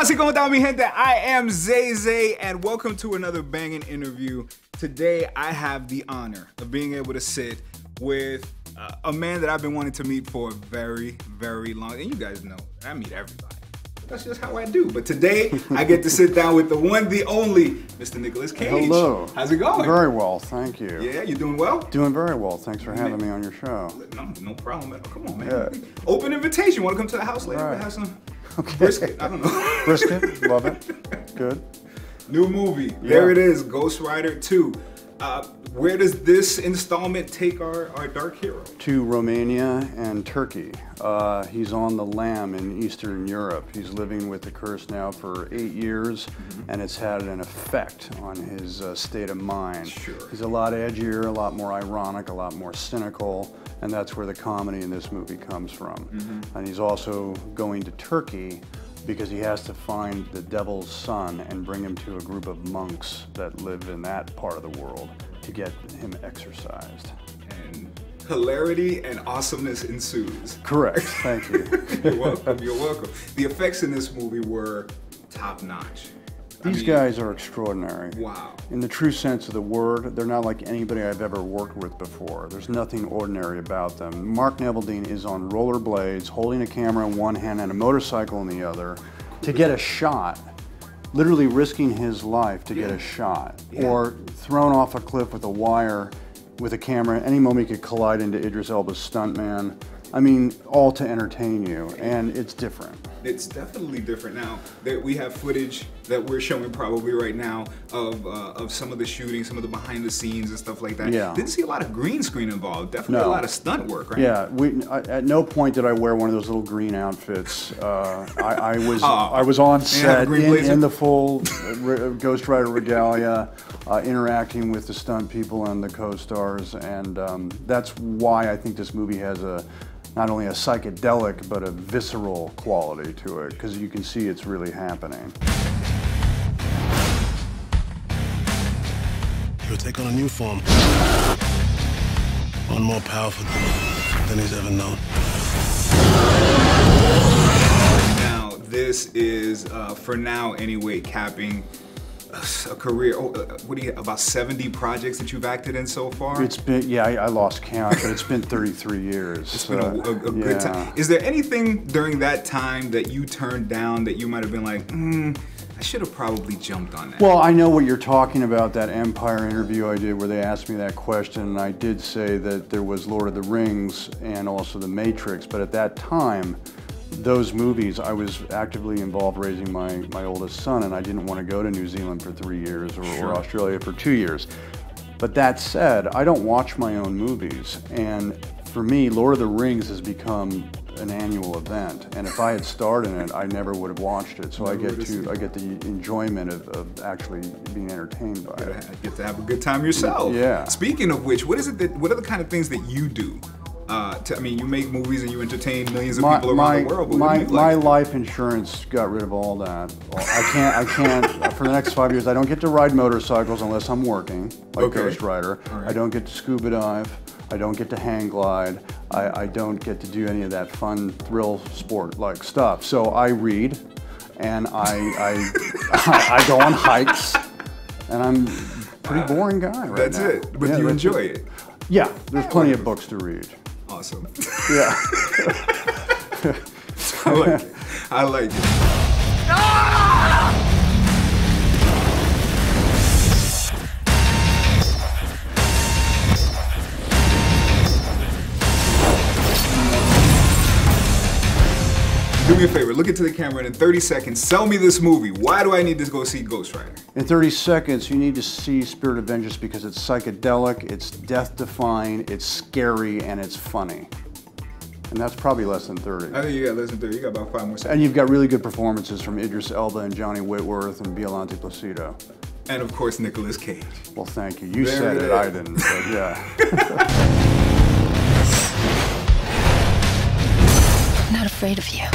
Así como está mi gente? I am ZayZay, and welcome to another banging interview. Today, I have the honor of being able to sit with a man that I've been wanting to meet for a very, very long. And you guys know, I meet everybody. That's just how I do. But today, I get to sit down with the one, the only, Mr. Nicolas Cage. Hello. How's it going? Very well, thank you. Yeah, you doing well? Doing very well. Thanks for having me on your show. No problem. Come on, man. Yeah. Open invitation. Want to come to the house later? Right. We'll have some brisket. I don't know. Brisket, love it. Good. New movie. There it is, Ghost Rider 2. Where does this installment take our dark hero? To Romania and Turkey. He's on the lam in Eastern Europe. He's living with the curse now for 8 years, and it's had an effect on his state of mind. Sure. He's a lot edgier, a lot more ironic, a lot more cynical, and that's where the comedy in this movie comes from. And he's also going to Turkey because he has to find the devil's son and bring him to a group of monks that live in that part of the world to get him exorcised. And hilarity and awesomeness ensues. Correct, thank you. You're welcome, you're welcome. The effects in this movie were top notch. These guys are extraordinary. Wow. In the true sense of the word, they're not like anybody I've ever worked with before. There's nothing ordinary about them. Mark Neveldine is on rollerblades, holding a camera in one hand and a motorcycle in the other to get a shot, literally risking his life to get a shot, or thrown off a cliff with a wire with a camera. Any moment he could collide into Idris Elba's stuntman. I mean, all to entertain you, and it's different. It's definitely different now that we have footage that we're showing probably right now of some of the shooting, some of the behind the scenes and stuff like that. Yeah. Didn't see a lot of green screen involved. Definitely a lot of stunt work, right? Yeah, at no point did I wear one of those little green outfits. I was on set in the full Ghost Rider regalia, interacting with the stunt people and the co-stars, and that's why I think this movie has not only a psychedelic, but a visceral quality to it, because you can see it's really happening. He'll take on a new form. One more powerful than he's ever known. Now, this is, for now anyway, capping a career, what do you, about 70 projects that you've acted in so far? It's been, yeah, I lost count, but it's been 33 years. It's been a good time. Is there anything during that time that you turned down that you might have been like, I should have probably jumped on that? Well, I know what you're talking about, that Empire interview I did where they asked me that question, and I did say that there was Lord of the Rings and also The Matrix, but at that time, those movies, I was actively involved raising my oldest son, and I didn't want to go to New Zealand for 3 years or Australia for 2 years. But that said, I don't watch my own movies, and for me, Lord of the Rings has become an annual event, and if I had starred in it, I never would have watched it. So I get the enjoyment of actually being entertained by it. You get to have a good time yourself. Yeah. Speaking of which, what are the kind of things that you do? I mean, you make movies and you entertain millions of people around the world. But my life insurance got rid of all that. I can't. For the next 5 years, I don't get to ride motorcycles unless I'm working, like Ghost Rider. Right. I don't get to scuba dive. I don't get to hang glide. I don't get to do any of that fun thrill sport like stuff. So I read, and I go on hikes, and I'm a pretty boring guy right now. That's it. But you enjoy it. Yeah, there's plenty of books to read. Awesome. Yeah. I like it. I like it. Do me a favor, look into the camera and in 30 seconds, sell me this movie. Why do I need to go see Ghost Rider? In 30 seconds, you need to see Spirit of Vengeance because it's psychedelic, it's death-defying, it's scary, and it's funny. And that's probably less than 30. I think you got less than 30. You got about 5 more seconds. And you've got really good performances from Idris Elba and Johnny Whitworth and Violante Placido. And of course, Nicolas Cage. Well, thank you. You said it, I didn't, but yeah. I'm not afraid of you.